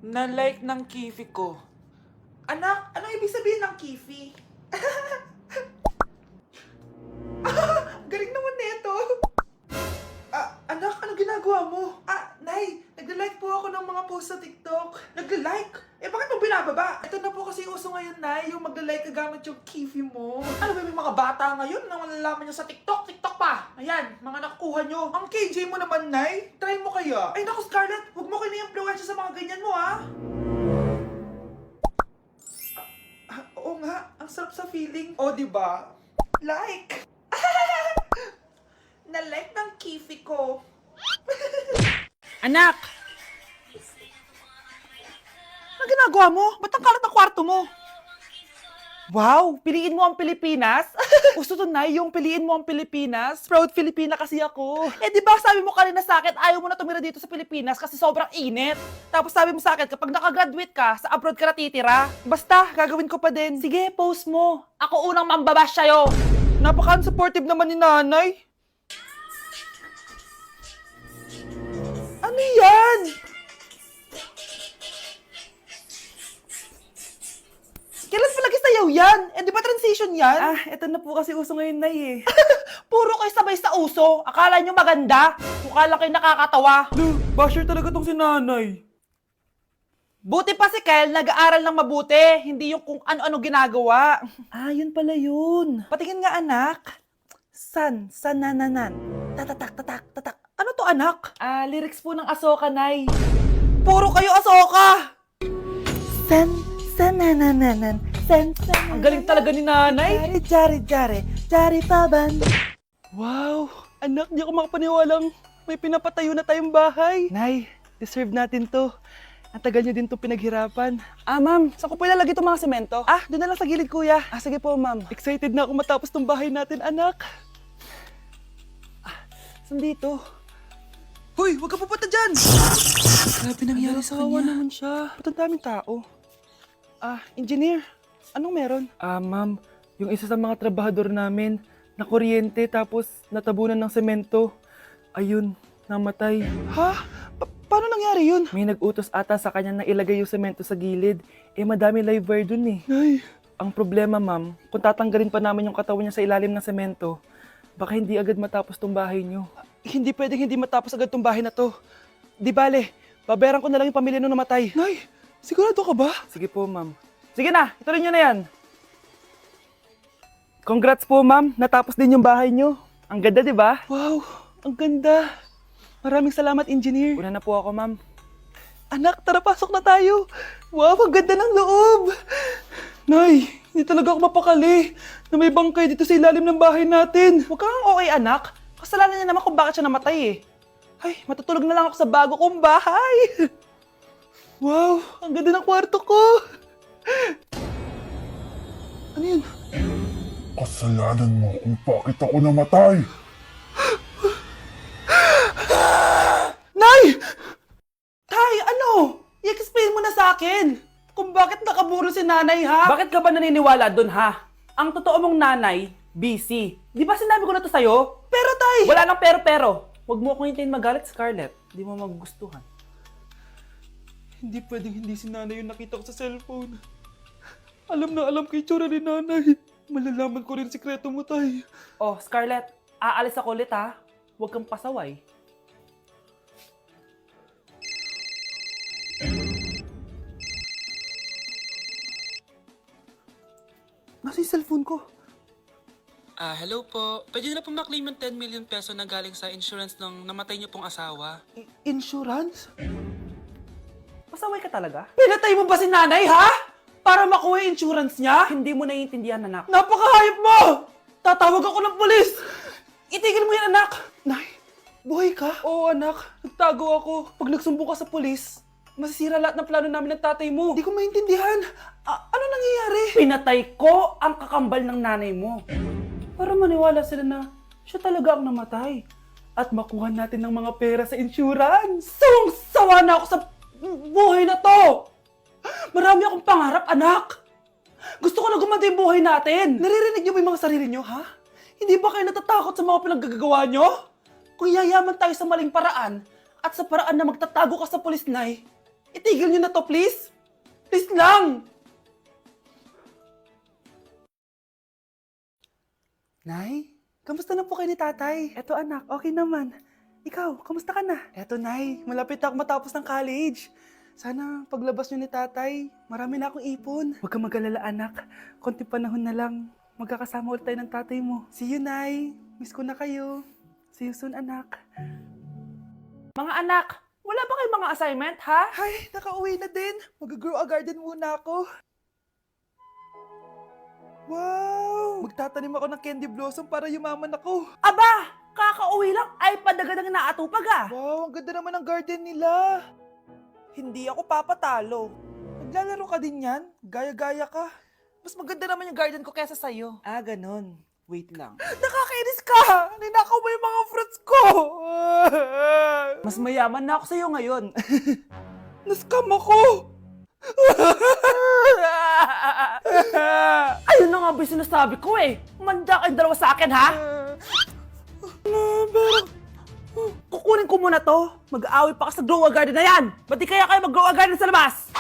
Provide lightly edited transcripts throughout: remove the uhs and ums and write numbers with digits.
Na-like ng kifi ko. Anak, ano ibig sabihin ng kifi? Galing naman nito. Anak, ano ginagawa mo? Nay, nagla-like po ako ng mga post sa TikTok. Nagla-like? Bakit mo binababa? Ito na po kasi uso ngayon, Nay, yung magla-like ka gamit yung kifi mo. Ano ba yung mga bata ngayon na malalaman nyo sa TikTok? TikTok pa! Ayan, mga nakukuha nyo. Ang KJ mo naman, Nay. Try mo kaya. Ay, naku, Scarlett, huwag mo kini-influensya sa mga ganyan mo, ha? Oo nga, ang sarap sa feeling. O, diba? Like! Na-like ng kifi ko. Anak! Ano ginagawa mo? Ba't ang kalat ang kwarto mo? Wow! Piliin mo ang Pilipinas? Gusto to na yung piliin mo ang Pilipinas? Proud Filipina kasi ako. Di ba sabi mo kanina sa akin, ayaw mo na tumira dito sa Pilipinas kasi sobrang init. Tapos sabi mo sa akin, kapag nakagraduate ka, sa abroad ka na titira. Basta, gagawin ko pa din. Sige, post mo. Ako unang mambabash sa'yo. Napaka-supportive naman ni nanay. Ano yan? Kailan palagi sayaw yan? Di ba transition yan? Eto na po kasi uso ngayon, Nay eh. Puro kayo sabay sa uso. Akala nyo maganda. Mukha lang kayo nakakatawa. Basher talaga tong si nanay. Buti pa si Kel, nag-aaral ng mabuti. Hindi yung kung ano-ano ginagawa. Yun pala yun. Patingin nga, anak. Sanananan. Tatak. Ano to, anak? Lyrics po ng Asoka, Nay. Puro kayo Asoka! Sanananan. Ang galing talaga ni nanay. Jari paban. Wow, anak, di ako makapaniwalang may pinapatayo na tayong bahay. Nay, deserve natin to. Ang tagal niyo din to pinaghirapan. Ma'am, saan ko po ilalagay itong mga semento? Doon na lang sa gilid, kuya. Sige po, ma'am. Excited na ako matapos tong bahay natin, anak. Saan dito? Hoy, huwag ka pupunta dyan! Grabe nangyari sa kanya. Naman siya. Ba't ang daming tao? Engineer, anong meron? Ma'am, yung isa sa mga trabahador namin, nakuryente tapos natabunan ng semento. Ayun, namatay. Ha? Paano nangyari yun? May nag-utos ata sa kanya na ilagay yung semento sa gilid. Madami live wire dun eh. Ay. Ang problema, ma'am, kung tatanggalin pa namin yung katawan niya sa ilalim ng semento, baka hindi agad matapos tong bahay niyo. Hindi pwedeng hindi matapos agad tong bahay na to. Di bale, babayaran ko na lang yung pamilya nung namatay. Nay, sigurado ka ba? Sige po, ma'am. Sige na, ituloy nyo na yan. Congrats po, ma'am. Natapos din yung bahay nyo. Ang ganda, di ba? Wow, ang ganda. Maraming salamat, engineer. Una na po ako, ma'am. Anak, tara, pasok na tayo. Wow, ang ganda ng loob. Nay, hindi talaga ako mapakali na may bangkay dito sa ilalim ng bahay natin. Huwag kang okay, anak. Kasalanan niya naman kung bakit siya namatay eh. Ay, matutulog na lang ako sa bago kong bahay. Wow, ang ganda ng kwarto ko. Ano yun? Kasalanan mo kung bakit ako namatay. Nay! Tay, ano? I-explain mo na sa akin kung bakit nakaburo si nanay, ha? Bakit ka ba naniniwala dun, ha? Ang totoo mong nanay, busy. Di ba sinabi ko na to sa'yo? Pero, tay! Wala nang pero. Huwag mo akong hintayin magalit, Scarlett. Di mo magugustuhan. Hindi pwedeng hindi si nanay yung nakita ko sa cellphone. Alam na alam kay itsura ni nanay. Malalaman ko rin sikreto mo, tay. Oh, Scarlett, aalis ako ulit, ha? Huwag kang pasaway. Nasa yung cellphone ko. Hello po. Pwede na po maklaim yung 10 million peso na galing sa insurance ng namatay niyo pong asawa. Insurance? Pasaway ka talaga? Pinatay mo ba si nanay, ha? Para makuha yung insurance niya? Hindi mo naiintindihan, anak. Napakahayop mo! Tatawag ako ng pulis! Itigil mo yan, anak! Nay, buhay ka? Oo, anak. Nagtago ako. Pag nagsumbong ka sa pulis, masisira lahat ng plano namin ng tatay mo. Hindi ko maintindihan. Ano nangyayari? Pinatay ko ang kakambal ng nanay mo. Para maniwala sila na siya talaga ang namatay. At makuha natin ng mga pera sa insurance. Sawang-sawa na ako sa buhay na to. Marami akong pangarap, anak. Gusto ko na gumanda yung buhay natin. Naririnig niyo ba yung mga sarili niyo, ha? Hindi ba kayo natatakot sa mga pinaggagawa niyo? Kung yayaman tayo sa maling paraan at sa paraan na magtatago ka sa pulis, Nay, Itigil niyo na to, please. Please lang. Nay, kamusta na po kayo ni tatay? Eto anak, okay naman. Ikaw, kamusta ka na? Eto nay, malapit ako matapos ng college. Sana paglabas niyo ni tatay, marami na akong ipon. Huwag kang mag-alala anak, konti panahon na lang. Magkakasama ulit tayo ng tatay mo. See you, Nay. Miss ko na kayo. See you soon, anak. Mga anak, wala ba kayong mga assignment, ha? Ay, nakauwi na din. Mag-grow a garden muna ako. Wow! Magtatanim ako ng candy blossom para yumaman ako. Aba! Kakauwi lang ay padagadang naatupag ah. Wow, ang ganda naman ng garden nila. Hindi ako papatalo. Naglalaro ka din yan? Gaya-gaya ka. Mas maganda naman yung garden ko kaysa sa'yo. Ah, ganun. Wait lang. Nakakainis ka! Ninakaw mo yung mga fruits ko! Mas mayaman na ako sa'yo ngayon. Nascam ako! Ayun na nga ba yung sinasabi ko eh. Manda kayong dalawa sa akin, ha? Kukunin ko muna to. Mag-aaway pa ka sa grow a garden na yan. Ba't di kaya kayo mag-grow a garden sa labas?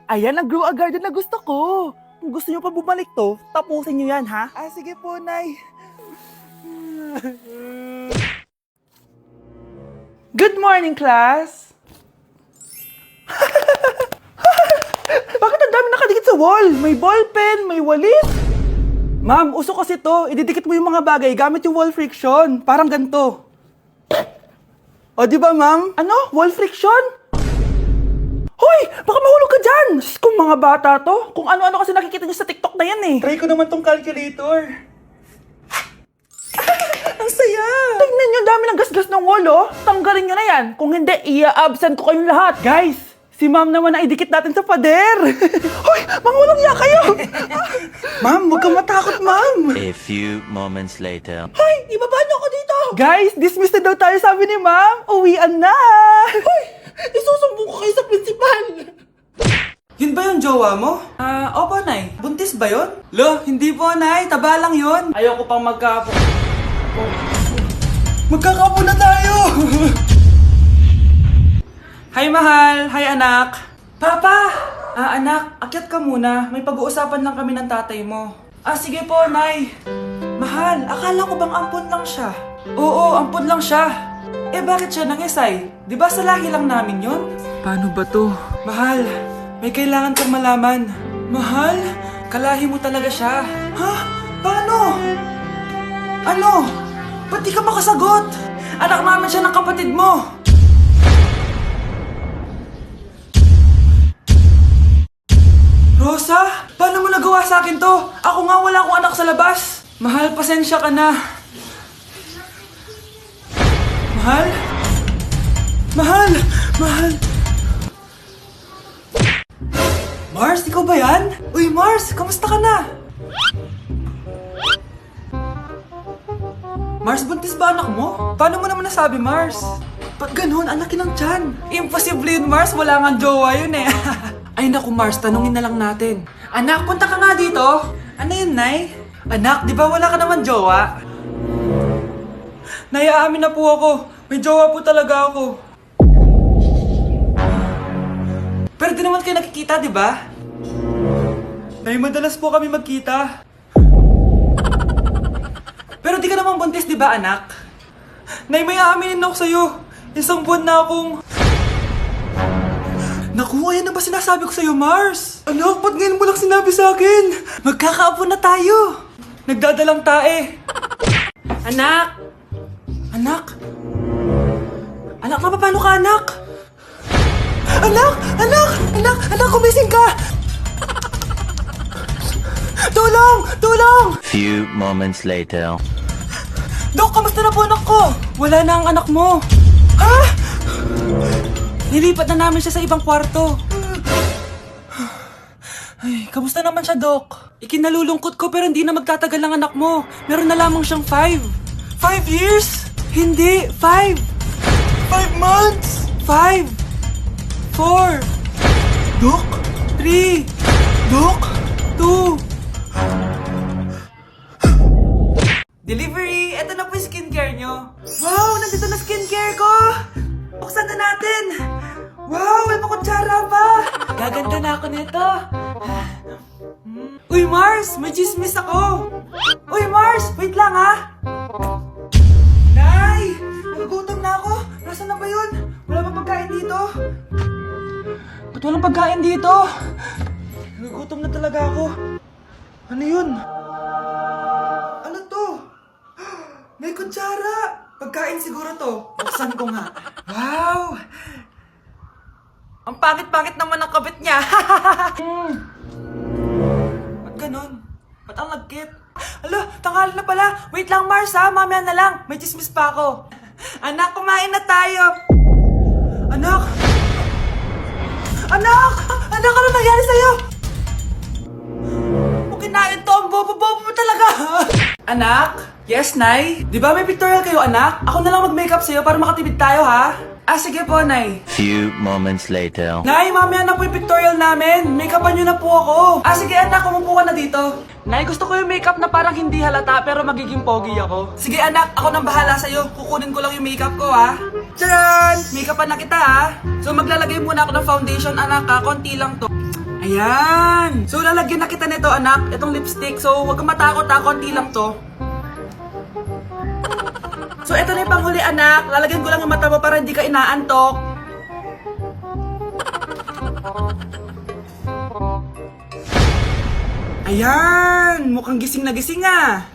Ayan ang grow a garden na gusto ko. Kung gusto nyo pa bumalik to, tapusin nyo yan, ha? Ah, sige po, Nay. Good morning, class! Bakit ang dami nakadikit sa wall? May ballpen, may walis. Ma'am, uso kasi to. Ididikit mo yung mga bagay gamit yung wall friction. Parang ganito. O, di ba, ma'am? Ano? Wall friction? Hoy! Baka mahulog ka dyan! Kung mga bata to, kung ano-ano kasi nakikita niyo sa TikTok na yan eh. Try ko naman tong calculator. Ang saya! Tingnan niyo, dami ng gasgas ng wall, oh. Tanggalin niyo na yan. Kung hindi, i-absent ko kayong lahat. Guys, si ma'am naman ang idikit natin sa pader. Hoy! Mangulong niya kayo! Ma'am, huwag kang matakot, ma'am. A few moments later. Hoy! Ibaba niyo ako dito! Guys, dismissed na daw tayo, sabi ni ma'am. Uwian na! Hoy! Isusumbong ko kayo sa principal! Yun ba yung jowa mo? Opo, Nay. Buntis ba yun? Lo, hindi po, Nay. Taba lang yun. Ayoko pang magkaapo. Magkakapo na tayo! Hi, mahal. Hi, anak. Papa! Anak, akyat ka muna. May pag-uusapan lang kami ng tatay mo. Sige po, Nay. Mahal, akala ko bang ampon lang siya? Oo, ampon lang siya. Eh, bakit siya nangisay? Di ba sa lahi lang namin yun? Paano ba to? Mahal, may kailangan kang malaman. Mahal, kalahi mo talaga siya. Ha? Paano? Ano? Ba't di ka makasagot? Anak namin siya ng kapatid mo. Rosa, paano mo nagawa sa akin to? Ako nga wala akong anak sa labas. Mahal, pasensya ka na. Mahal? Mahal! Mahal! Mars, ikaw ba yan? Uy, Mars, kamusta ka na? Mars, buntis ba anak mo? Paano mo naman nasabi, Mars? Ba't ganun? Anakin ng tiyan. Imposible yun, Mars. Wala nga jowa yun eh. Ay naku, Mars, tanungin na lang natin. Anak, punta ka nga dito. Ano yun, Nay? Anak, di ba wala ka naman jowa? Nay, aamin na po ako. May jowa po talaga ako. Pero di naman kayo nakikita, di ba? Nay, madalas po kami magkita. Pero di ka naman buntis, di ba, anak? Nay, may aaminin ako sa'yo. Isang buwan na akong... Naku, ayan na ba sinasabi ko sa'yo, Mars? Anak, ba't ngayon mo lang sinabi sa akin? Magkakaapo na tayo. Nagdadalang tae. Anak! Anak? Anak, paano ka, anak? Anak! Anak! Anak! Anak, kumising ka! Tulong! Tulong! Few moments later. Dok, kamusta na po anak ko? Wala na ang anak mo. Ha? Nilipat na namin siya sa ibang kwarto. Ay, kamusta naman siya, Dok? Ikinalulungkot ko pero hindi na magtatagal ang anak mo. Meron na lamang siyang 5. 5 years? Hindi, 5. 5 months? 5. 4. Dok? 3. Dok? 2. Delivery! Ito na po yung skincare nyo. Wow! Nandito na skincare ko! Buksan na natin! pa! Gaganda na ako nito. Uy, Mars! May chismis ako! Uy, Mars! Wait lang, ha? Nay! Nagugutom na ako. Nasaan na ba yun? Wala ba pagkain dito? Ba't walang pagkain dito? Nagugutom na talaga ako. Ano yun? Ano to? May kutsara! Pagkain siguro to. Buksan ko nga. Wow! Ang pangit-pangit naman ang kabit niya. Ba't ganun? Ba't ang lagkit? Alo, tanghali na pala. Wait lang, Mars, ha? Mamaya na lang. May chismis pa ako. Anak, kumain na tayo. Anak! Anak! Anak, ano nangyari sa'yo? Kung kinain to, ang bobo-bobo mo talaga. Anak? Yes, Nay? Di ba may pictorial kayo, anak? Ako na lang mag-makeup sa'yo para makatipid tayo, ha? Ah, sige po, Nay. Few moments later. Nay, mamaya na po yung pictorial namin. Make-upan nyo na po ako. Ah, sige anak, umupo ka na dito. Nay, gusto ko yung makeup na parang hindi halata pero magiging pogi ako. Sige anak, ako nang bahala sa'yo. Kukunin ko lang yung makeup ko, ha. Tcharan! Make-upan na kita, ha. So, maglalagay muna ako ng foundation, anak, ha. Konti lang to. Ayan! So, lalagyan na kita nito, anak. Itong lipstick. So, huwag kang matakot, ha. Konti lang to. So, eto na yung panghuli, anak. Lalagyan ko lang yung mata mo para hindi ka inaantok. Ayan! Mukhang gising na gising, ah.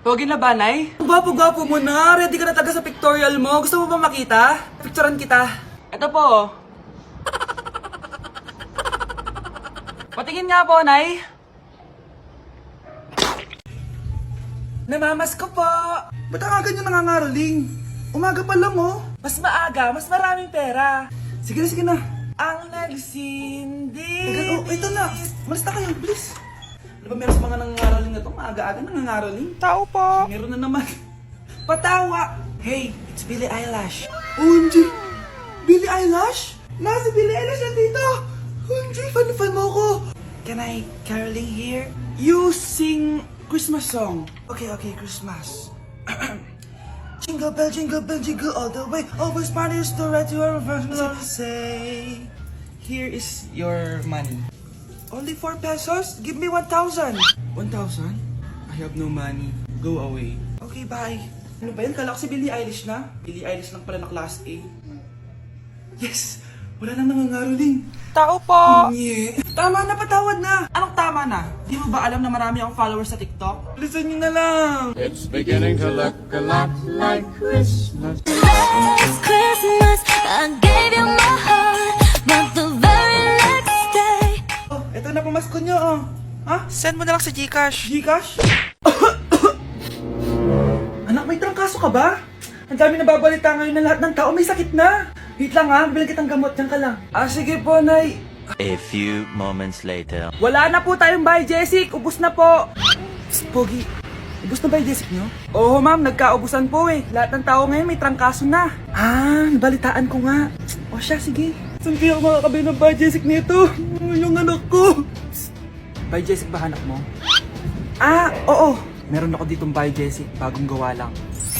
Pogi na ba, Nay? Gwapo-gwapo mo na. Ready ka na talaga sa pictorial mo. Gusto mo ba makita? Picturean kita. Eto po. Patingin nga po, Nay. Namamas ko po. Ba't ang aga nyo nangangaraling? Umaga pa lang, oh. Mas maaga, mas maraming pera. Sige na, sige na. Ang nagsindi. Teka, oh, ito na. Malis na kayo, please. Ano ba meron sa mga nangangaraling na to? Maaga-aga nangangaraling. Tao po. Meron na naman. Patawa. Hey, it's Billie Eilish. OMG! Billie Eilish? Nasa Billie Eilish na dito! OMG, fan mo ko! Can I caroling here? You sing Christmas song. Okay, Christmas. Jingle bell, jingle all the way. Always partners to right to our first say. Here is your money. Only 4 pesos? Give me 1,000. 1,000? I have no money. Go away. Okay, bye. Ano ba yan? Kala ko si Billie Eilish na. Billie Eilish lang pala na class A. Yes! Wala nang nangangaraling. Tao po! Yeah. Tama na, patawad na! Anong tama na? Di mo ba alam na marami akong followers sa TikTok? Listen nyo na lang. It's beginning to look a lot like Christmas. Last Christmas, I gave you my heart, but the very next day, Oh, eto na pamasko nyo, oh. Ha? Send mo na lang sa Gcash. Gcash? Anak, may trangkaso ka ba? Ang dami nababalita ngayon na lahat ng tao may sakit na. Wait lang ha, bibili kitang gamot, diyan ka lang. Ah, sige po, Nay. A few moments later. Wala na po tayong buy, Jessic. Ubus na po. Psst, Pogi. Ubus na ba yung Jessic nyo? Oo, ma'am. Nagkaubusan po eh. Lahat ng tao ngayon may trangkaso na. Ah, nabalitaan ko nga. O siya, sige. Saan kaya ako makakabili ng buy Jessic nito? Yung anak ko. Buy, Jessic ba hanap mo? Ah, oo. Meron ako ditong buy, Jessic. Bagong gawa lang.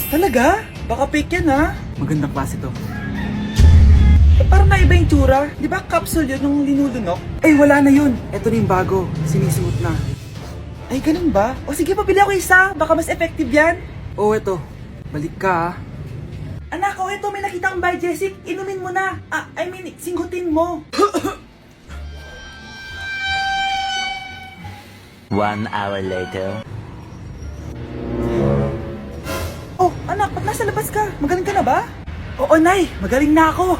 Talaga? Baka fake yan ha? Magandang klase to. Parang naiba yung tsura. Di ba capsule yun yung linulunok? Ay, wala na yun. Ito na yung bago. Sinisuot na. Ay, ganun ba? O sige, pabili ako isa. Baka mas effective yan. Oo, ito. Balik ka, ah. Anak, o ito, may nakita kang buy Jessic. Inumin mo na. Ah, I mean, singhutin mo. 1 hour later. Oh, anak, ba't nasa labas ka? Magaling ka na ba? Oo, Nay. Magaling na ako.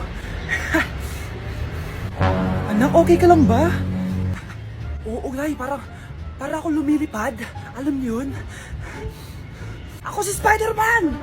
Anak, okay ka lang ba? Oo, Nay. Para ako lumilipad. Alam niyo yun? Ako si Spider-Man!